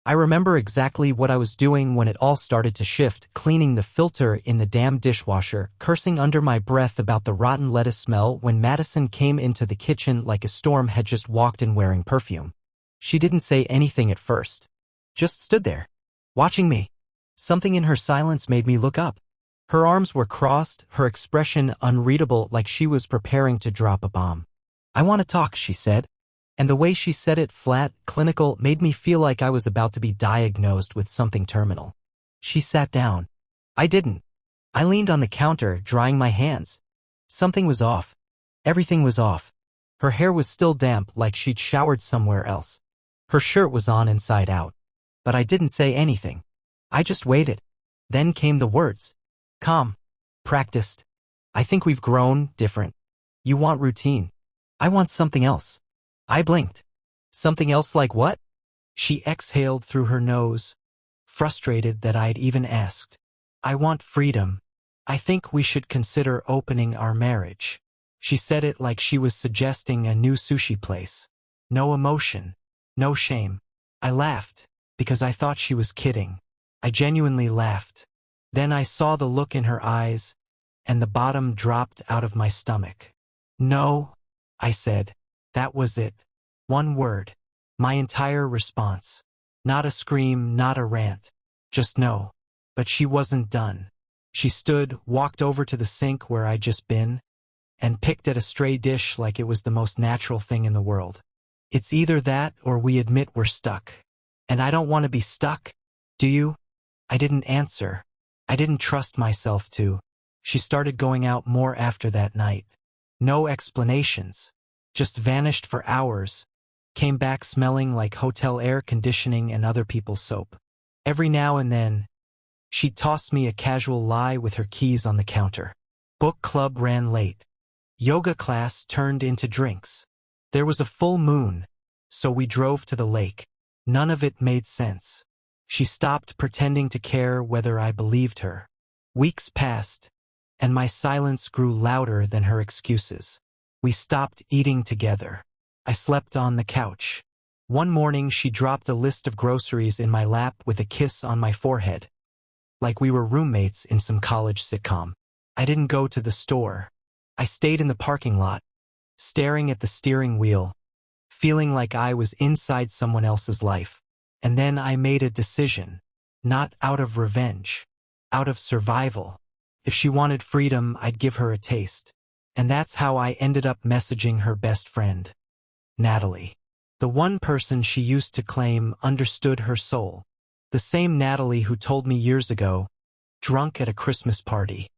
I remember exactly what I was doing when it all started to shift, cleaning the filter in the damn dishwasher, cursing under my breath about the rotten lettuce smell when Madison came into the kitchen like a storm had just walked in wearing perfume. She didn't say anything at first. Just stood there, watching me. Something in her silence made me look up. Her arms were crossed, her expression unreadable, like she was preparing to drop a bomb. "I want to talk," she said. And the way she said it, flat, clinical, made me feel like I was about to be diagnosed with something terminal. She sat down. I didn't. I leaned on the counter, drying my hands. Something was off. Everything was off. Her hair was still damp, like she'd showered somewhere else. Her shirt was on inside out. But I didn't say anything. I just waited. Then came the words. "Calm. Practiced. I think we've grown different. You want routine. I want something else." I blinked. "Something else like what?" She exhaled through her nose, frustrated that I'd even asked. "I want freedom. I think we should consider opening our marriage." She said it like she was suggesting a new sushi place. No emotion. No shame. I laughed, because I thought she was kidding. I genuinely laughed. Then I saw the look in her eyes, and the bottom dropped out of my stomach. "No," I said. That was it. One word. My entire response. Not a scream, not a rant. Just no. But she wasn't done. She stood, walked over to the sink where I'd just been, and picked at a stray dish like it was the most natural thing in the world. "It's either that or we admit we're stuck. And I don't want to be stuck. Do you?" I didn't answer. I didn't trust myself to. She started going out more after that night. No explanations. Just vanished for hours. Came back smelling like hotel air conditioning and other people's soap. Every now and then, she'd toss me a casual lie with her keys on the counter. Book club ran late. Yoga class turned into drinks. There was a full moon, so we drove to the lake. None of it made sense. She stopped pretending to care whether I believed her. Weeks passed, and my silence grew louder than her excuses. We stopped eating together. I slept on the couch. One morning she dropped a list of groceries in my lap with a kiss on my forehead, like we were roommates in some college sitcom. I didn't go to the store. I stayed in the parking lot, staring at the steering wheel, feeling like I was inside someone else's life. And then I made a decision, not out of revenge, out of survival. If she wanted freedom, I'd give her a taste. And that's how I ended up messaging her best friend, Natalie. The one person she used to claim understood her soul. The same Natalie who told me years ago, drunk at a Christmas party,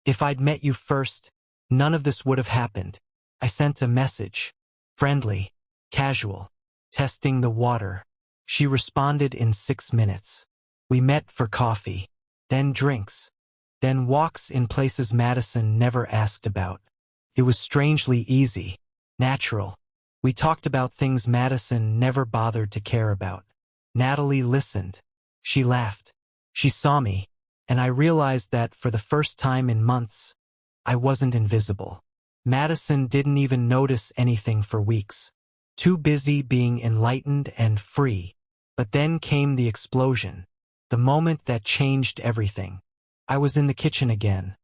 "If I'd met you first, none of this would have happened." I sent a message. Friendly, casual, testing the water. She responded in 6 minutes. We met for coffee, then drinks, then walks in places Madison never asked about. It was strangely easy, natural. We talked about things Madison never bothered to care about. Natalie listened. She laughed. She saw me, and I realized that for the first time in months, I wasn't invisible. Madison didn't even notice anything for weeks. Too busy being enlightened and free. But then came the explosion. The moment that changed everything. I was in the kitchen again.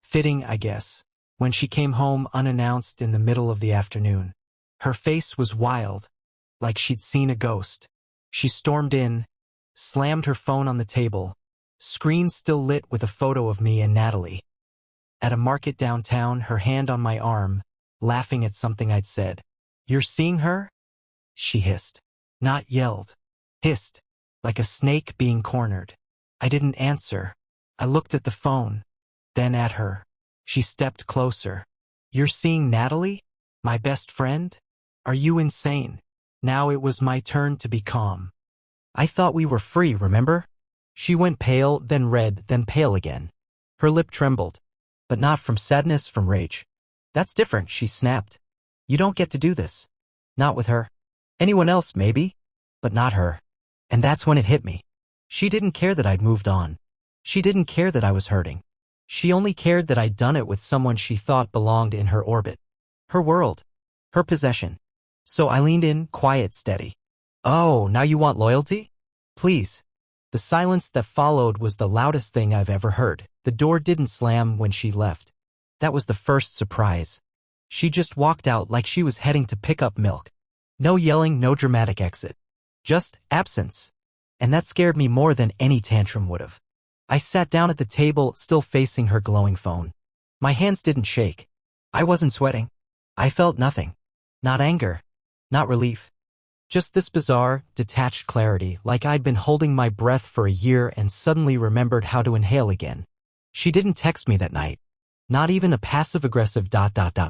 Fitting, I guess, when she came home unannounced in the middle of the afternoon. Her face was wild, like she'd seen a ghost. She stormed in, slammed her phone on the table, screen still lit with a photo of me and Natalie. At a market downtown, her hand on my arm, laughing at something I'd said. "You're seeing her?" She hissed. Not yelled. Hissed, like a snake being cornered. I didn't answer. I looked at the phone, then at her. She stepped closer. "You're seeing Natalie? My best friend? Are you insane?" Now it was my turn to be calm. "I thought we were free, remember?" She went pale, then red, then pale again. Her lip trembled, but not from sadness, from rage. "That's different," she snapped. "You don't get to do this. Not with her. Anyone else, maybe, but not her." And that's when it hit me. She didn't care that I'd moved on. She didn't care that I was hurting. She only cared that I'd done it with someone she thought belonged in her orbit. Her world. Her possession. So I leaned in, quiet, steady. "Oh, now you want loyalty?" Please. The silence that followed was the loudest thing I've ever heard. The door didn't slam when she left. That was the first surprise. She just walked out like she was heading to pick up milk. No yelling, no dramatic exit. Just absence. And that scared me more than any tantrum would have. I sat down at the table, still facing her glowing phone. My hands didn't shake. I wasn't sweating. I felt nothing. Not anger. Not relief. Just this bizarre, detached clarity, like I'd been holding my breath for a year and suddenly remembered how to inhale again. She didn't text me that night. Not even a passive-aggressive ...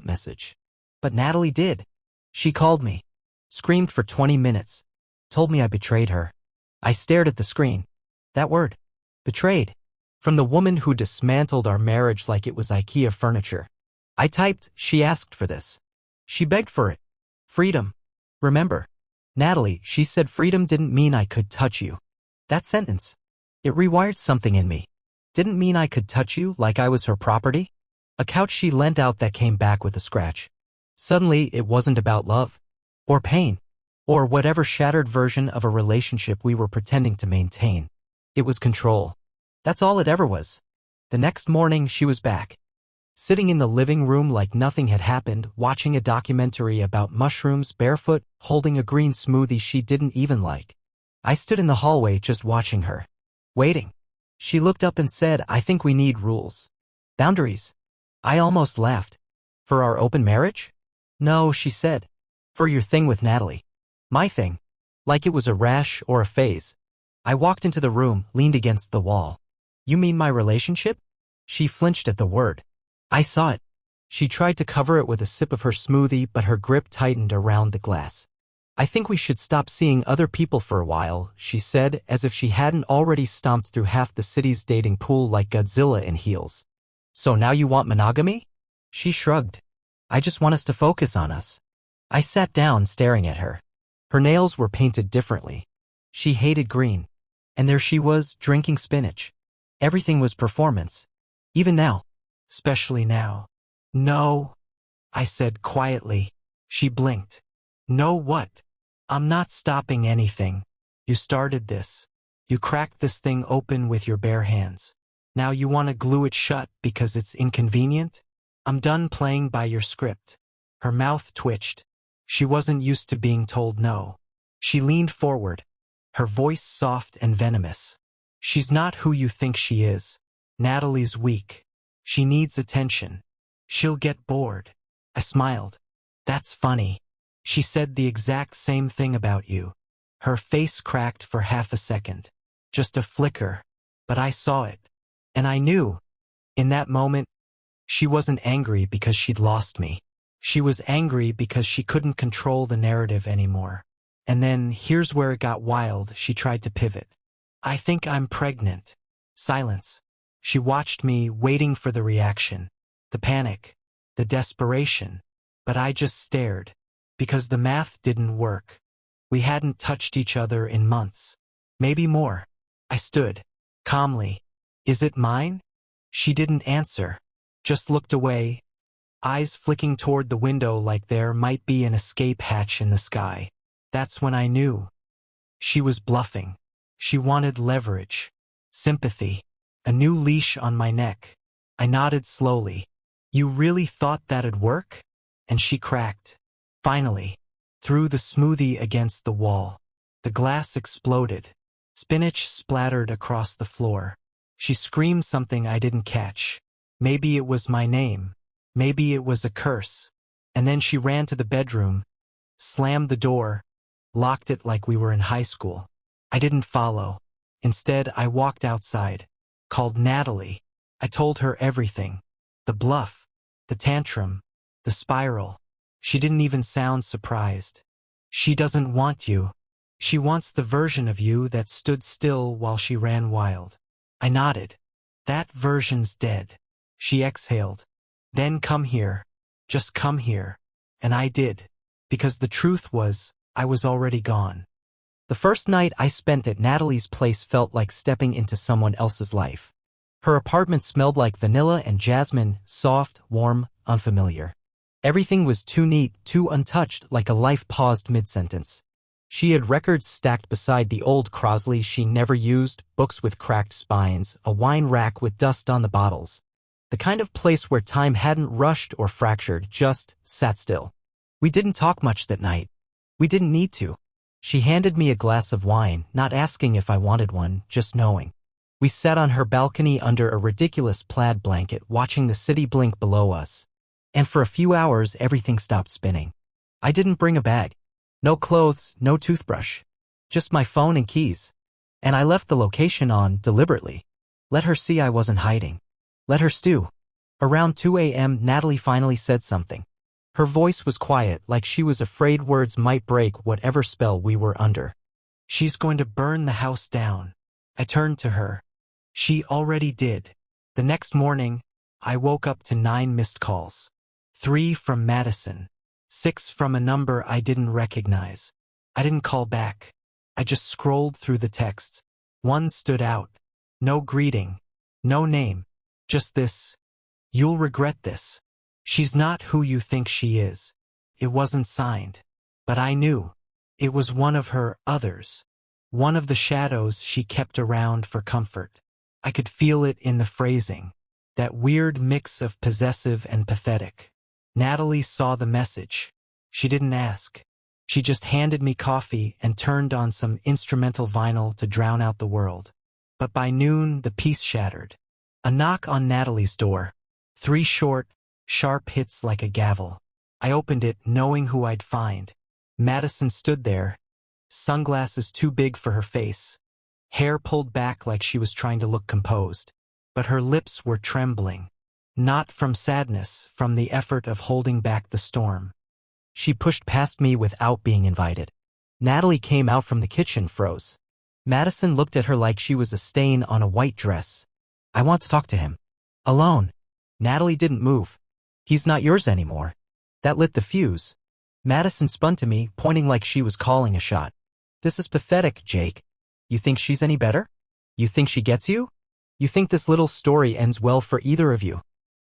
message. But Natalie did. She called me. Screamed for 20 minutes. Told me I betrayed her. I stared at the screen. That word. Betrayed. From the woman who dismantled our marriage like it was IKEA furniture. I typed, she asked for this. She begged for it. Freedom. Remember. Natalie, she said freedom didn't mean I could touch you. That sentence. It rewired something in me. Didn't mean I could touch you like I was her property. A couch she lent out that came back with a scratch. Suddenly, it wasn't about love. Or pain. Or whatever shattered version of a relationship we were pretending to maintain. It was control. That's all it ever was. The next morning, she was back. Sitting in the living room like nothing had happened, watching a documentary about mushrooms barefoot, holding a green smoothie she didn't even like. I stood in the hallway just watching her. Waiting. She looked up and said, I think we need rules. Boundaries. I almost laughed. For our open marriage? No, she said. For your thing with Natalie. My thing. Like it was a rash or a phase. I walked into the room, leaned against the wall. You mean my relationship? She flinched at the word. I saw it. She tried to cover it with a sip of her smoothie, but her grip tightened around the glass. I think we should stop seeing other people for a while, she said, as if she hadn't already stomped through half the city's dating pool like Godzilla in heels. So now you want monogamy? She shrugged. I just want us to focus on us. I sat down, staring at her. Her nails were painted differently. She hated green. And there she was, drinking spinach. Everything was performance. Even now. Especially now. No, I said quietly. She blinked. No what? I'm not stopping anything. You started this. You cracked this thing open with your bare hands. Now you want to glue it shut because it's inconvenient? I'm done playing by your script. Her mouth twitched. She wasn't used to being told no. She leaned forward, her voice soft and venomous. She's not who you think she is. Natalie's weak. She needs attention. She'll get bored. I smiled. That's funny. She said the exact same thing about you. Her face cracked for half a second. Just a flicker. But I saw it. And I knew. In that moment, she wasn't angry because she'd lost me. She was angry because she couldn't control the narrative anymore. And then, here's where it got wild, she tried to pivot. I think I'm pregnant. Silence. She watched me, waiting for the reaction. The panic. The desperation. But I just stared. Because the math didn't work. We hadn't touched each other in months. Maybe more. I stood. Calmly. Is it mine? She didn't answer. Just looked away. Eyes flicking toward the window like there might be an escape hatch in the sky. That's when I knew. She was bluffing. She wanted leverage. Sympathy. A new leash on my neck. I nodded slowly. You really thought that'd work? And she cracked. Finally. Threw the smoothie against the wall. The glass exploded. Spinach splattered across the floor. She screamed something I didn't catch. Maybe it was my name. Maybe it was a curse. And then she ran to the bedroom, slammed the door, locked it like we were in high school. I didn't follow. Instead, I walked outside. Called Natalie. I told her everything. The bluff. The tantrum. The spiral. She didn't even sound surprised. She doesn't want you. She wants the version of you that stood still while she ran wild. I nodded. That version's dead. She exhaled. Then come here. Just come here. And I did. Because the truth was, I was already gone. The first night I spent at Natalie's place felt like stepping into someone else's life. Her apartment smelled like vanilla and jasmine, soft, warm, unfamiliar. Everything was too neat, too untouched, like a life paused mid-sentence. She had records stacked beside the old Crosley she never used, books with cracked spines, a wine rack with dust on the bottles. The kind of place where time hadn't rushed or fractured, just sat still. We didn't talk much that night. We didn't need to. She handed me a glass of wine, not asking if I wanted one, just knowing. We sat on her balcony under a ridiculous plaid blanket, watching the city blink below us. And for a few hours, everything stopped spinning. I didn't bring a bag. No clothes, no toothbrush. Just my phone and keys. And I left the location on, deliberately. Let her see I wasn't hiding. Let her stew. Around 2 a.m., Natalie finally said something. Her voice was quiet, like she was afraid words might break whatever spell we were under. She's going to burn the house down. I turned to her. She already did. The next morning, I woke up to 9 missed calls. 3 from Madison. 6 from a number I didn't recognize. I didn't call back. I just scrolled through the texts. One stood out. No greeting. No name. Just this. You'll regret this. She's not who you think she is. It wasn't signed. But I knew. It was one of her others. One of the shadows she kept around for comfort. I could feel it in the phrasing. That weird mix of possessive and pathetic. Natalie saw the message. She didn't ask. She just handed me coffee and turned on some instrumental vinyl to drown out the world. But by noon, the peace shattered. A knock on Natalie's door. 3 short, sharp hits like a gavel. I opened it, knowing who I'd find. Madison stood there, sunglasses too big for her face, hair pulled back like she was trying to look composed. But her lips were trembling. Not from sadness, from the effort of holding back the storm. She pushed past me without being invited. Natalie came out from the kitchen, froze. Madison looked at her like she was a stain on a white dress. I want to talk to him. Alone. Natalie didn't move. He's not yours anymore. That lit the fuse. Madison spun to me, pointing like she was calling a shot. This is pathetic, Jake. You think she's any better? You think she gets you? You think this little story ends well for either of you?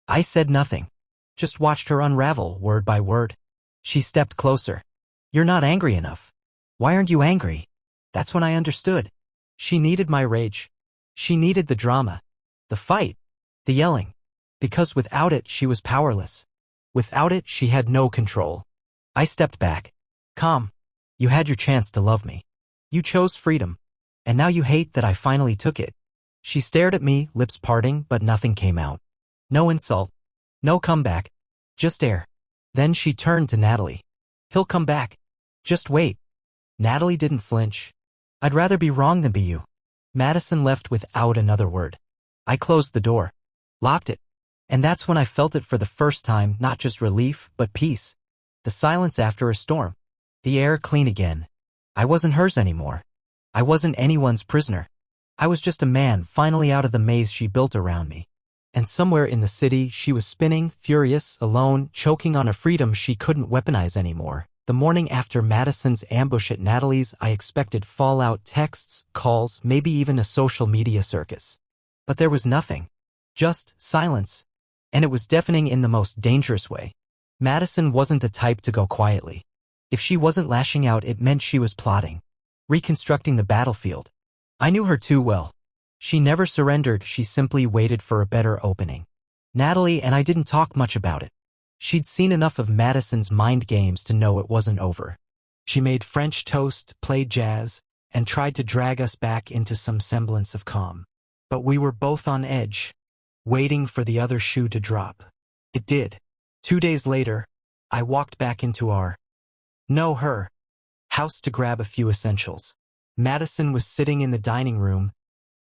I said nothing. Just watched her unravel, word by word. She stepped closer. You're not angry enough. Why aren't you angry? That's when I understood. She needed my rage. She needed the drama. The fight. The yelling. Because without it, she was powerless. Without it, she had no control. I stepped back. Calm. You had your chance to love me. You chose freedom. And now you hate that I finally took it. She stared at me, lips parting, but nothing came out. No insult. No comeback. Just air. Then she turned to Natalie. He'll come back. Just wait. Natalie didn't flinch. I'd rather be wrong than be you. Madison left without another word. I closed the door. Locked it. And that's when I felt it for the first time, not just relief, but peace. The silence after a storm. The air clean again. I wasn't hers anymore. I wasn't anyone's prisoner. I was just a man finally out of the maze she built around me. And somewhere in the city, she was spinning, furious, alone, choking on a freedom she couldn't weaponize anymore. The morning after Madison's ambush at Natalie's, I expected fallout, texts, calls, maybe even a social media circus. But there was nothing. Just silence. And it was deafening in the most dangerous way. Madison wasn't the type to go quietly. If she wasn't lashing out, it meant she was plotting. Reconstructing the battlefield. I knew her too well. She never surrendered, she simply waited for a better opening. Natalie and I didn't talk much about it. She'd seen enough of Madison's mind games to know it wasn't over. She made French toast, played jazz, and tried to drag us back into some semblance of calm. But we were both on edge, waiting for the other shoe to drop. It did. 2 days later, I walked back into our house to grab a few essentials. Madison was sitting in the dining room,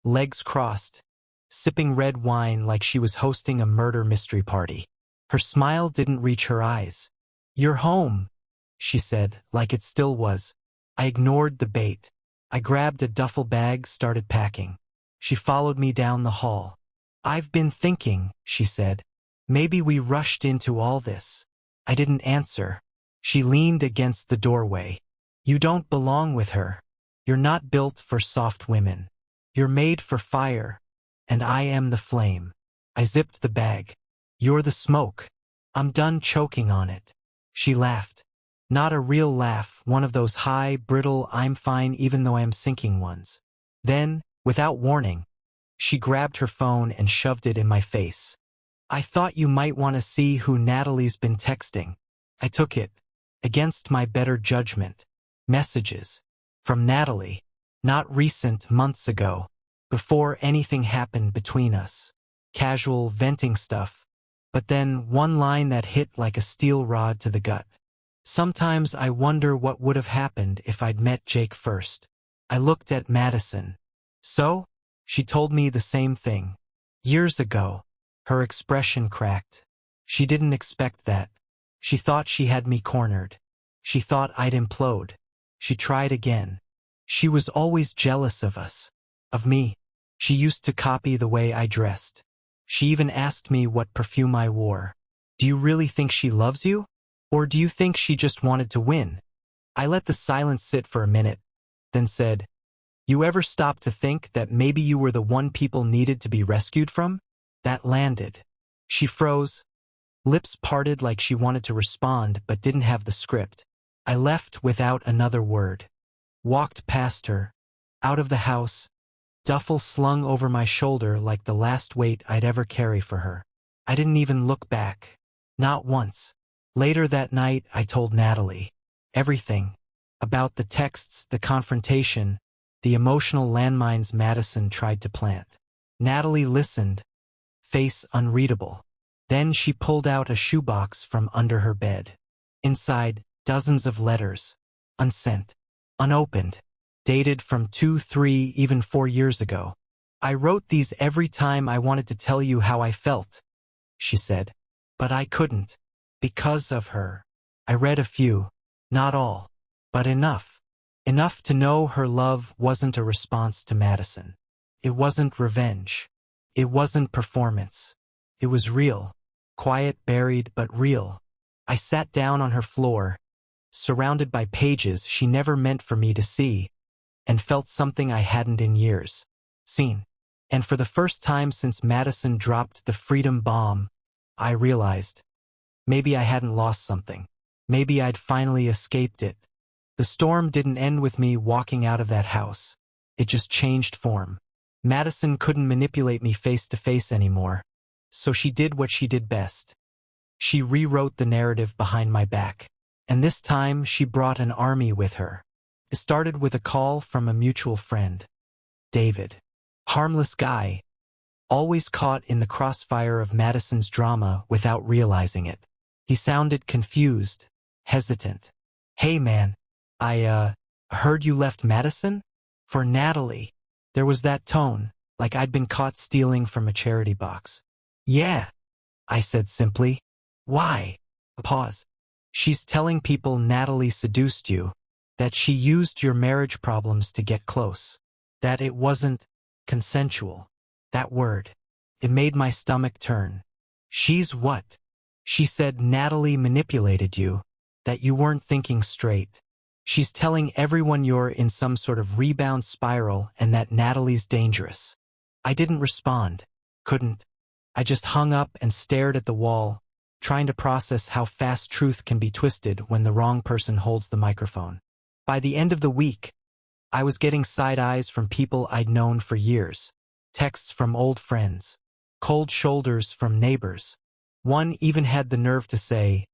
legs crossed, sipping red wine like she was hosting a murder mystery party. Her smile didn't reach her eyes. You're home, she said, like it still was. I ignored the bait. I grabbed a duffel bag, started packing. She followed me down the hall. I've been thinking, she said. Maybe we rushed into all this. I didn't answer. She leaned against the doorway. You don't belong with her. You're not built for soft women. You're made for fire. And I am the flame. I zipped the bag. You're the smoke. I'm done choking on it. She laughed. Not a real laugh, one of those high, brittle, I'm fine even though I am sinking ones. Then, without warning, she grabbed her phone and shoved it in my face. I thought you might want to see who Natalie's been texting. I took it, against my better judgment. Messages. From Natalie. Not recent, months ago. Before anything happened between us. Casual, venting stuff. But then one line that hit like a steel rod to the gut. Sometimes I wonder what would have happened if I'd met Jake first. I looked at Madison. So? She told me the same thing. Years ago. Her expression cracked. She didn't expect that. She thought she had me cornered. She thought I'd implode. She tried again. She was always jealous of us. Of me. She used to copy the way I dressed. She even asked me what perfume I wore. Do you really think she loves you? Or do you think she just wanted to win? I let the silence sit for a minute, then said, You ever stop to think that maybe you were the one people needed to be rescued from? That landed. She froze, lips parted like she wanted to respond but didn't have the script. I left without another word. Walked past her, out of the house, duffel slung over my shoulder like the last weight I'd ever carry for her. I didn't even look back. Not once. Later that night, I told Natalie. Everything. About the texts, the confrontation, the emotional landmines Madison tried to plant. Natalie listened, face unreadable. Then she pulled out a shoebox from under her bed. Inside, dozens of letters. Unsent. Unopened. Dated from 2, 3, even 4 years ago. I wrote these every time I wanted to tell you how I felt, she said. But I couldn't. Because of her. I read a few. Not all. But enough. Enough to know her love wasn't a response to Madison. It wasn't revenge. It wasn't performance. It was real. Quiet, buried, but real. I sat down on her floor, surrounded by pages she never meant for me to see, and felt something I hadn't in years seen. And for the first time since Madison dropped the freedom bomb, I realized, maybe I hadn't lost something. Maybe I'd finally escaped it. The storm didn't end with me walking out of that house. It just changed form. Madison couldn't manipulate me face to face anymore, so she did what she did best. She rewrote the narrative behind my back. And this time she brought an army with her. It started with a call from a mutual friend. David. Harmless guy. Always caught in the crossfire of Madison's drama without realizing it. He sounded confused, hesitant. Hey man, I heard you left Madison? For Natalie. There was that tone, like I'd been caught stealing from a charity box. Yeah, I said simply. Why? A pause. She's telling people Natalie seduced you, that she used your marriage problems to get close, that it wasn't consensual. That word. It made my stomach turn. She's what? She said Natalie manipulated you, that you weren't thinking straight. She's telling everyone you're in some sort of rebound spiral and that Natalie's dangerous. I didn't respond. Couldn't. I just hung up and stared at the wall, trying to process how fast truth can be twisted when the wrong person holds the microphone. By the end of the week, I was getting side eyes from people I'd known for years, texts from old friends, cold shoulders from neighbors. One even had the nerve to say,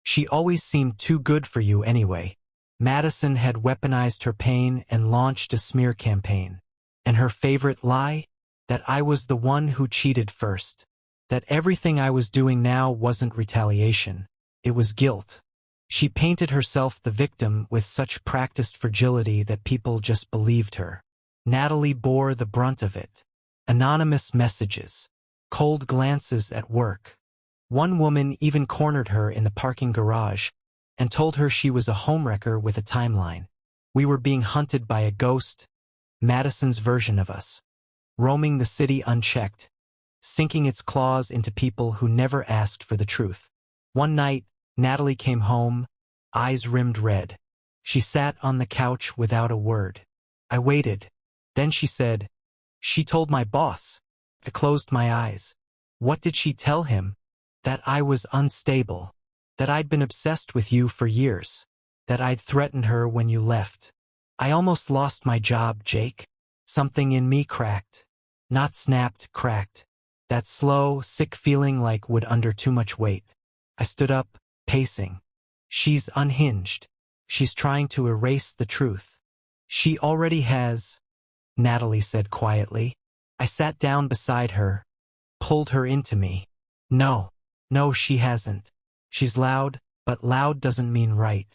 "She always seemed too good for you anyway." Madison had weaponized her pain and launched a smear campaign. And her favorite lie? That I was the one who cheated first. That everything I was doing now wasn't retaliation. It was guilt. She painted herself the victim with such practiced fragility that people just believed her. Natalie bore the brunt of it. Anonymous messages. Cold glances at work. One woman even cornered her in the parking garage and told her she was a homewrecker with a timeline. We were being hunted by a ghost, Madison's version of us, roaming the city unchecked, sinking its claws into people who never asked for the truth. One night, Natalie came home, eyes rimmed red. She sat on the couch without a word. I waited. Then she said, "She told my boss." I closed my eyes. What did she tell him? That I was unstable. That I'd been obsessed with you for years. That I'd threatened her when you left. I almost lost my job, Jake. Something in me cracked. Not snapped, cracked. That slow, sick feeling like wood under too much weight. I stood up, pacing. She's unhinged. She's trying to erase the truth. She already has, Natalie said quietly. I sat down beside her, pulled her into me. No, she hasn't. She's loud, but loud doesn't mean right.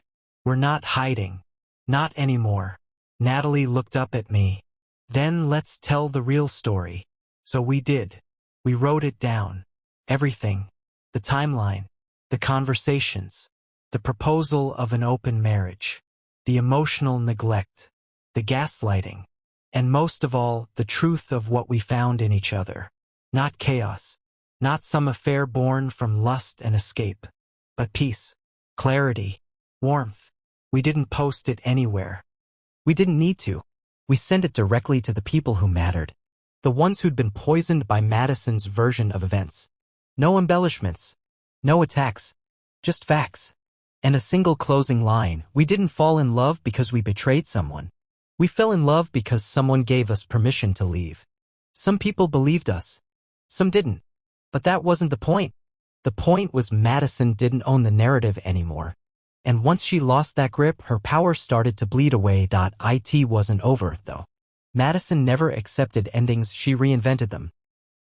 We're not hiding. Not anymore. Natalie looked up at me. Then let's tell the real story. So we did. We wrote it down. Everything. The timeline. The conversations. The proposal of an open marriage. The emotional neglect. The gaslighting. And most of all, the truth of what we found in each other. Not chaos. Not some affair born from lust and escape. But peace. Clarity. Warmth. We didn't post it anywhere. We didn't need to. We sent it directly to the people who mattered. The ones who'd been poisoned by Madison's version of events. No embellishments. No attacks. Just facts. And a single closing line. We didn't fall in love because we betrayed someone. We fell in love because someone gave us permission to leave. Some people believed us. Some didn't. But that wasn't the point. The point was Madison didn't own the narrative anymore. And once she lost that grip, her power started to bleed away. It wasn't over, though. Madison never accepted endings, she reinvented them.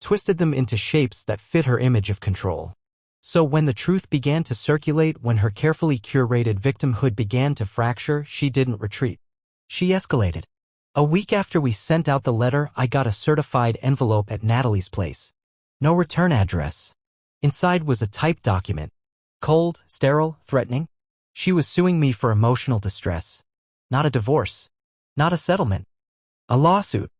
Twisted them into shapes that fit her image of control. So when the truth began to circulate, when her carefully curated victimhood began to fracture, she didn't retreat. She escalated. A week after we sent out the letter, I got a certified envelope at Natalie's place. No return address. Inside was a typed document. Cold, sterile, threatening. She was suing me for emotional distress. Not a divorce. Not a settlement. A lawsuit.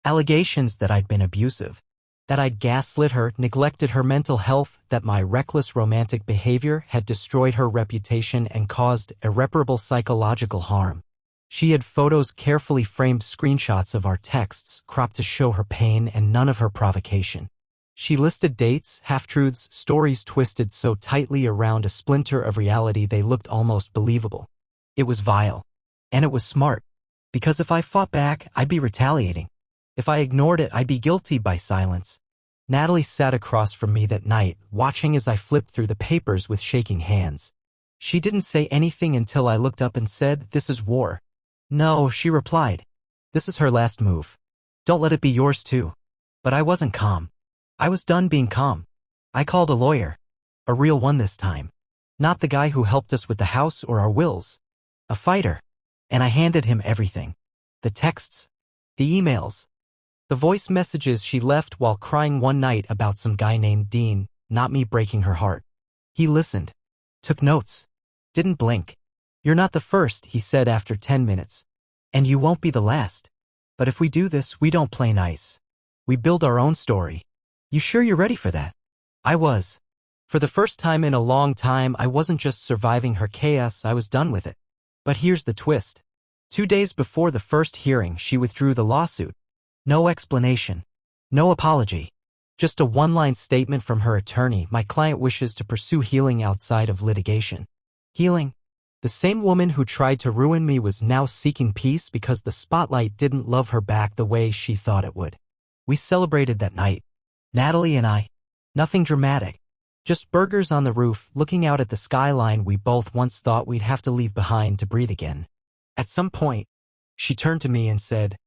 Allegations that I'd been abusive. That I'd gaslit her, neglected her mental health, that my reckless romantic behavior had destroyed her reputation and caused irreparable psychological harm. She had photos, carefully framed screenshots of our texts, cropped to show her pain and none of her provocation. She listed dates, half-truths, stories twisted so tightly around a splinter of reality they looked almost believable. It was vile. And it was smart. Because if I fought back, I'd be retaliating. If I ignored it, I'd be guilty by silence. Natalie sat across from me that night, watching as I flipped through the papers with shaking hands. She didn't say anything until I looked up and said, "This is war." "No," she replied. "This is her last move. Don't let it be yours too." But I wasn't calm. I was done being calm. I called a lawyer. A real one this time. Not the guy who helped us with the house or our wills. A fighter. And I handed him everything. The texts. The emails. The voice messages she left while crying one night about some guy named Dean, not me breaking her heart. He listened. Took notes. Didn't blink. "You're not the first," he said after 10 minutes. "And you won't be the last. But if we do this, we don't play nice. We build our own story. You sure you're ready for that?" I was. For the first time in a long time, I wasn't just surviving her chaos, I was done with it. But here's the twist. 2 days before the first hearing, she withdrew the lawsuit. No explanation. No apology. Just a one-line statement from her attorney: "My client wishes to pursue healing outside of litigation." Healing? The same woman who tried to ruin me was now seeking peace because the spotlight didn't love her back the way she thought it would. We celebrated that night. Natalie and I. Nothing dramatic. Just burgers on the roof, looking out at the skyline we both once thought we'd have to leave behind to breathe again. At some point, she turned to me and said,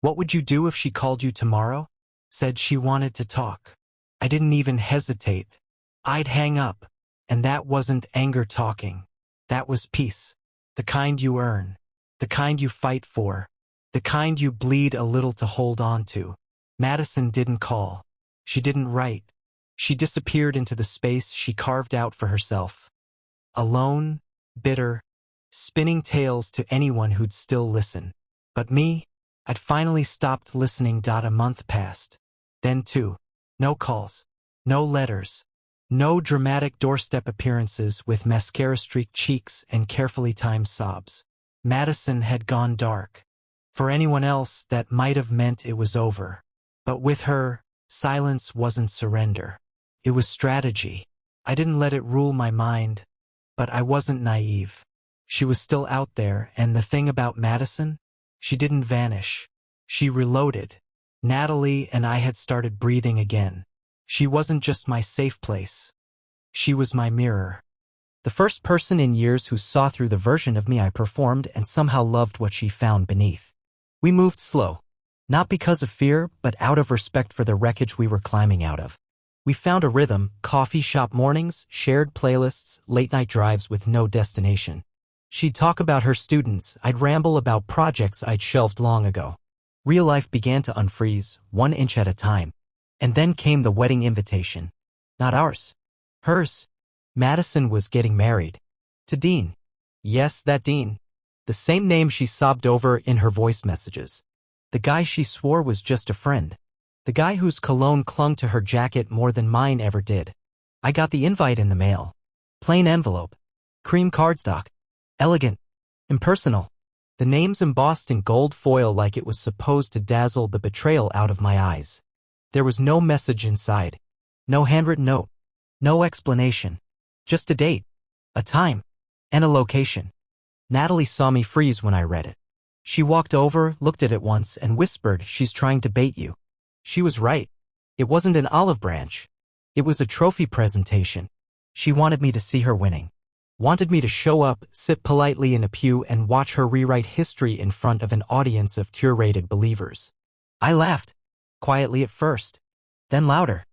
"What would you do if she called you tomorrow?" Said she wanted to talk. I didn't even hesitate. I'd hang up. And that wasn't anger talking. That was peace. The kind you earn. The kind you fight for. The kind you bleed a little to hold on to. Madison didn't call. She didn't write. She disappeared into the space she carved out for herself. Alone, bitter, spinning tales to anyone who'd still listen. But me, I'd finally stopped listening. A month passed. Then 2. No calls. No letters. No dramatic doorstep appearances with mascara-streaked cheeks and carefully timed sobs. Madison had gone dark. For anyone else, that might have meant it was over. But with her, silence wasn't surrender. It was strategy. I didn't let it rule my mind. But I wasn't naive. She was still out there, and the thing about Madison? She didn't vanish. She reloaded. Natalie and I had started breathing again. She wasn't just my safe place. She was my mirror. The first person in years who saw through the version of me I performed and somehow loved what she found beneath. We moved slow. Not because of fear, but out of respect for the wreckage we were climbing out of. We found a rhythm: coffee shop mornings, shared playlists, late-night drives with no destination. She'd talk about her students, I'd ramble about projects I'd shelved long ago. Real life began to unfreeze, 1 inch at a time. And then came the wedding invitation. Not ours. Hers. Madison was getting married. To Dean. Yes, that Dean. The same name she sobbed over in her voice messages. The guy she swore was just a friend. The guy whose cologne clung to her jacket more than mine ever did. I got the invite in the mail. Plain envelope. Cream cardstock. Elegant. Impersonal. The names embossed in gold foil like it was supposed to dazzle the betrayal out of my eyes. There was no message inside. No handwritten note. No explanation. Just a date. A time. And a location. Natalie saw me freeze when I read it. She walked over, looked at it once, and whispered, "She's trying to bait you." She was right. It wasn't an olive branch. It was a trophy presentation. She wanted me to see her winning. Wanted me to show up, sit politely in a pew, and watch her rewrite history in front of an audience of curated believers. I laughed. Quietly at first. Then louder.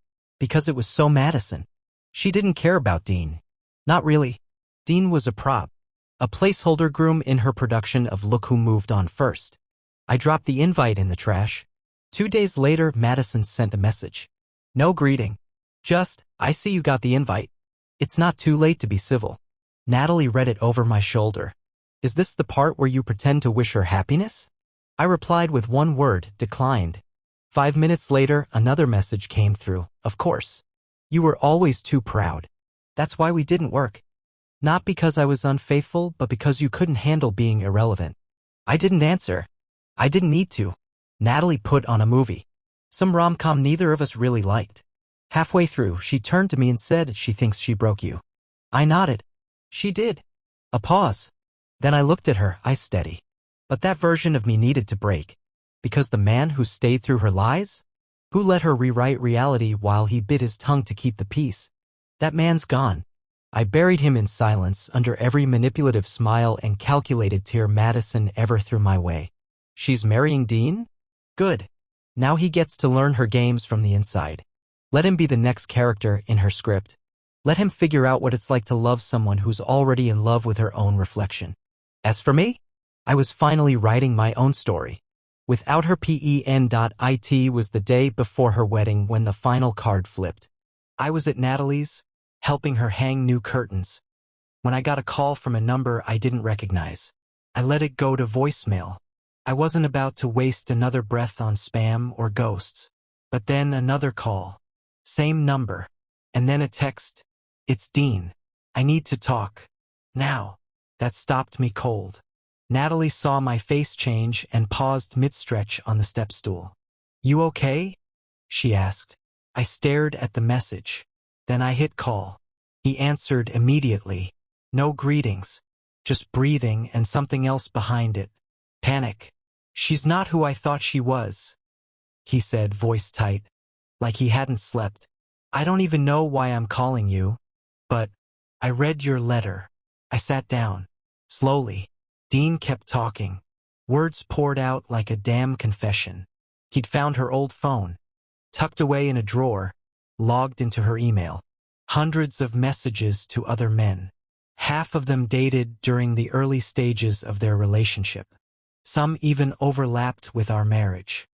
Because it was so Madison. She didn't care about Dean. Not really. Dean was a prop. A placeholder groom in her production of Look Who Moved On First. I dropped the invite in the trash. 2 days later, Madison sent a message. No greeting. Just, "I see you got the invite. It's not too late to be civil." Natalie read it over my shoulder. "Is this the part where you pretend to wish her happiness?" I replied with one word: declined. 5 minutes later, another message came through. "Of course. You were always too proud. That's why we didn't work. Not because I was unfaithful, but because you couldn't handle being irrelevant." I didn't answer. I didn't need to. Natalie put on a movie. Some rom-com neither of us really liked. Halfway through, she turned to me and said, "She thinks she broke you." I nodded. She did. A pause. Then I looked at her, eyes steady. But that version of me needed to break. Because the man who stayed through her lies? Who let her rewrite reality while he bit his tongue to keep the peace? That man's gone. I buried him in silence under every manipulative smile and calculated tear Madison ever threw my way. She's marrying Dean? Good. Now he gets to learn her games from the inside. Let him be the next character in her script. Let him figure out what it's like to love someone who's already in love with her own reflection. As for me, I was finally writing my own story. Without her pen.it was the day before her wedding when the final card flipped. I was at Natalie's, helping her hang new curtains, when I got a call from a number I didn't recognize. I let it go to voicemail. I wasn't about to waste another breath on spam or ghosts. But then another call. Same number. And then a text. "It's Dean. I need to talk. Now." That stopped me cold. Natalie saw my face change and paused mid-stretch on the step stool. "You okay?" she asked. I stared at the message. Then I hit call. He answered immediately. No greetings. Just breathing and something else behind it. Panic. "She's not who I thought she was," he said, voice tight, like he hadn't slept. "I don't even know why I'm calling you, but I read your letter." I sat down. Slowly. Dean kept talking. Words poured out like a damn confession. He'd found her old phone, tucked away in a drawer, logged into her email. Hundreds of messages to other men. Half of them dated during the early stages of their relationship. Some even overlapped with our marriage.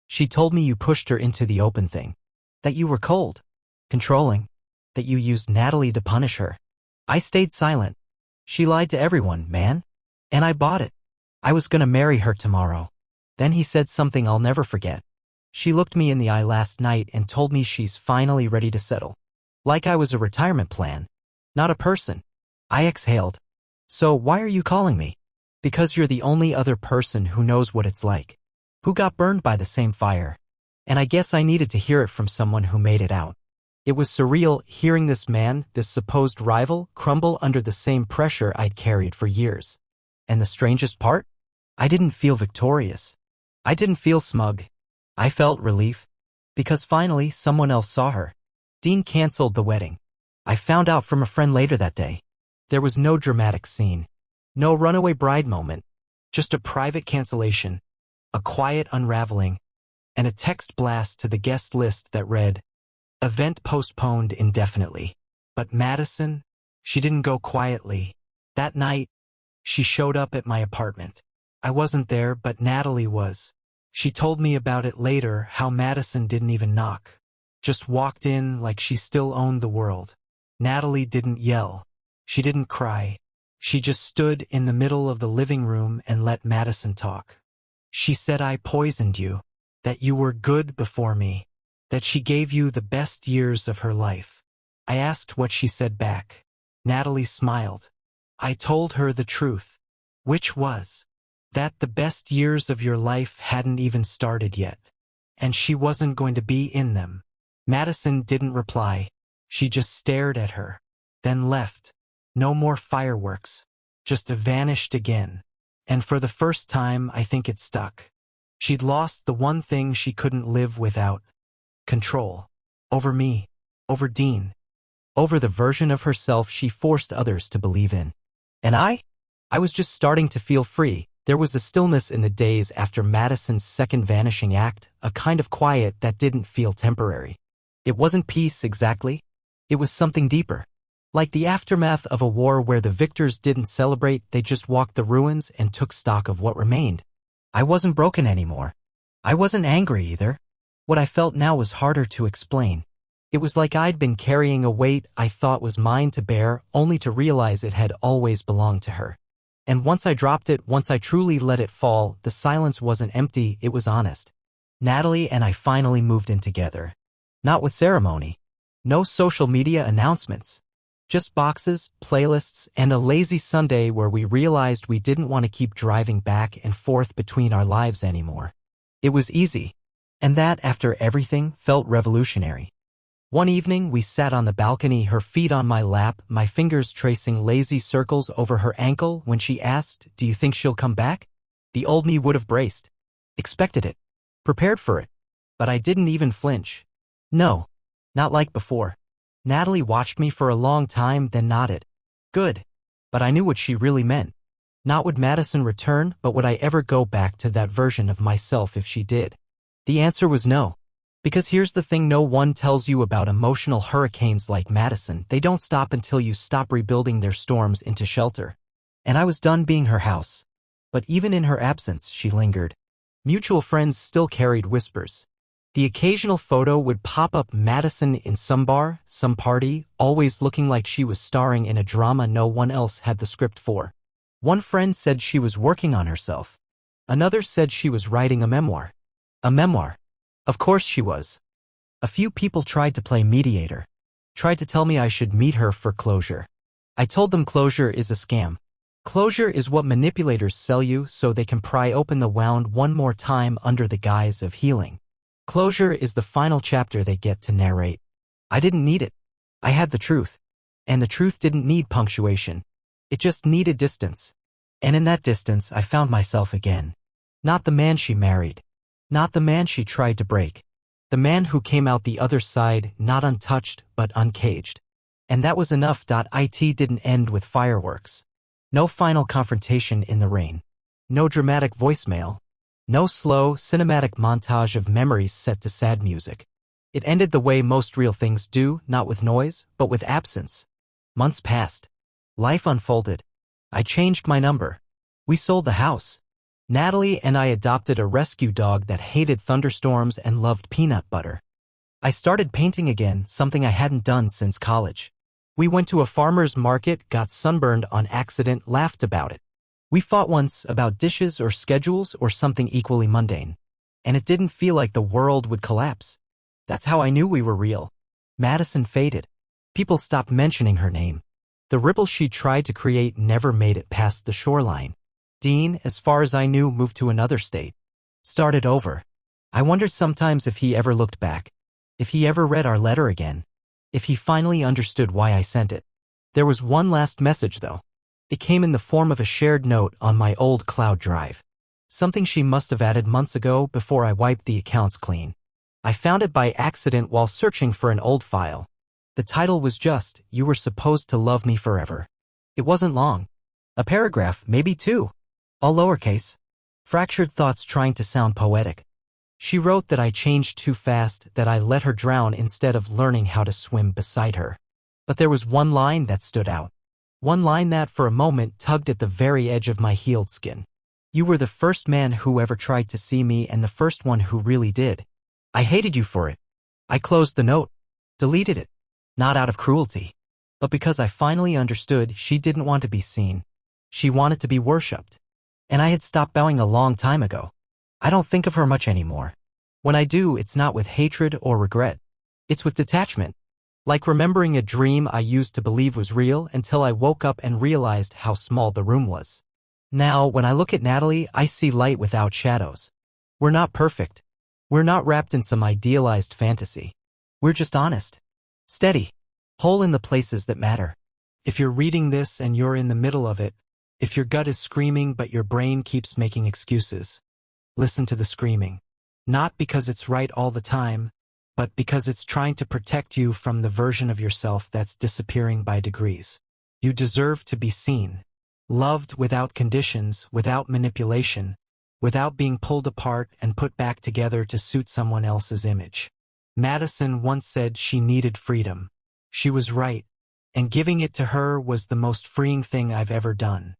"She told me you pushed her into the open thing. That you were cold, controlling, that you used Natalie to punish her." I stayed silent. "She lied to everyone, man. And I bought it. I was gonna marry her tomorrow." Then he said something I'll never forget. "She looked me in the eye last night and told me she's finally ready to settle. Like I was a retirement plan, not a person." I exhaled. "So why are you calling me?" "Because you're the only other person who knows what it's like. Who got burned by the same fire. And I guess I needed to hear it from someone who made it out." It was surreal hearing this man, this supposed rival, crumble under the same pressure I'd carried for years. And the strangest part? I didn't feel victorious. I didn't feel smug. I felt relief. Because finally, someone else saw her. Dean canceled the wedding. I found out from a friend later that day. There was no dramatic scene. No runaway bride moment. Just a private cancellation. A quiet unraveling. And a text blast to the guest list that read, "Event postponed indefinitely." But Madison, she didn't go quietly. That night, she showed up at my apartment. I wasn't there, but Natalie was. She told me about it later, how Madison didn't even knock. Just walked in like she still owned the world. Natalie didn't yell. She didn't cry. She just stood in the middle of the living room and let Madison talk. She said I poisoned you, that you were good before me, that she gave you the best years of her life. I asked what she said back. Natalie smiled. I told her the truth, which was that the best years of your life hadn't even started yet, and she wasn't going to be in them. Madison didn't reply. She just stared at her, then left. No more fireworks, just vanished again. And for the first time, I think it stuck. She'd lost the one thing she couldn't live without. Control. Over me. Over Dean. Over the version of herself she forced others to believe in. And I was just starting to feel free. There was a stillness in the days after Madison's second vanishing act, a kind of quiet that didn't feel temporary. It wasn't peace exactly. It was something deeper. Like the aftermath of a war where the victors didn't celebrate, they just walked the ruins and took stock of what remained. I wasn't broken anymore. I wasn't angry either. What I felt now was harder to explain. It was like I'd been carrying a weight I thought was mine to bear, only to realize it had always belonged to her. And once I dropped it, once I truly let it fall, the silence wasn't empty, it was honest. Natalie and I finally moved in together. Not with ceremony. No social media announcements. Just boxes, playlists, and a lazy Sunday where we realized we didn't want to keep driving back and forth between our lives anymore. It was easy. And that, after everything, felt revolutionary. One evening, we sat on the balcony, her feet on my lap, my fingers tracing lazy circles over her ankle when she asked, "Do you think she'll come back?" The old me would have braced. Expected it. Prepared for it. But I didn't even flinch. No. Not like before. Natalie watched me for a long time, then nodded. Good. But I knew what she really meant. Not would Madison return, but would I ever go back to that version of myself if she did? The answer was no. Because here's the thing no one tells you about emotional hurricanes like Madison. They don't stop until you stop rebuilding their storms into shelter. And I was done being her house. But even in her absence, she lingered. Mutual friends still carried whispers. The occasional photo would pop up Madison in some bar, some party, always looking like she was starring in a drama no one else had the script for. One friend said she was working on herself. Another said she was writing a memoir. A memoir. Of course she was. A few people tried to play mediator. Tried to tell me I should meet her for closure. I told them closure is a scam. Closure is what manipulators sell you so they can pry open the wound one more time under the guise of healing. Closure is the final chapter they get to narrate. I didn't need it. I had the truth. And the truth didn't need punctuation. It just needed distance. And in that distance, I found myself again. Not the man she married. Not the man she tried to break. The man who came out the other side, not untouched, but uncaged. And that was enough. It didn't end with fireworks. No final confrontation in the rain. No dramatic voicemail. No slow, cinematic montage of memories set to sad music. It ended the way most real things do, not with noise, but with absence. Months passed. Life unfolded. I changed my number. We sold the house. Natalie and I adopted a rescue dog that hated thunderstorms and loved peanut butter. I started painting again, something I hadn't done since college. We went to a farmer's market, got sunburned on accident, laughed about it. We fought once about dishes or schedules or something equally mundane. And it didn't feel like the world would collapse. That's how I knew we were real. Madison faded. People stopped mentioning her name. The ripple she tried to create never made it past the shoreline. Dean, as far as I knew, moved to another state. Started over. I wondered sometimes if he ever looked back. If he ever read our letter again. if he finally understood why I sent it. There was one last message, though. It came in the form of a shared note on my old cloud drive. Something she must have added months ago before I wiped the accounts clean. I found it by accident while searching for an old file. The title was just, "You were supposed to love me forever." It wasn't long. A paragraph, maybe two. All lowercase. Fractured thoughts trying to sound poetic. She wrote that I changed too fast, that I let her drown instead of learning how to swim beside her. But there was one line that stood out. One line that, for a moment, tugged at the very edge of my healed skin. "You were the first man who ever tried to see me and the first one who really did. I hated you for it." I closed the note. Deleted it. Not out of cruelty, but because I finally understood she didn't want to be seen. She wanted to be worshipped. And I had stopped bowing a long time ago. I don't think of her much anymore. When I do, it's not with hatred or regret. It's with detachment. Like remembering a dream I used to believe was real until I woke up and realized how small the room was. Now, when I look at Natalie, I see light without shadows. We're not perfect. We're not wrapped in some idealized fantasy. We're just honest. Steady. Whole in the places that matter. If you're reading this and you're in the middle of it, if your gut is screaming but your brain keeps making excuses, listen to the screaming. Not because it's right all the time, but because it's trying to protect you from the version of yourself that's disappearing by degrees. You deserve to be seen. Loved without conditions, without manipulation, without being pulled apart and put back together to suit someone else's image. Madison once said she needed freedom. She was right, and giving it to her was the most freeing thing I've ever done.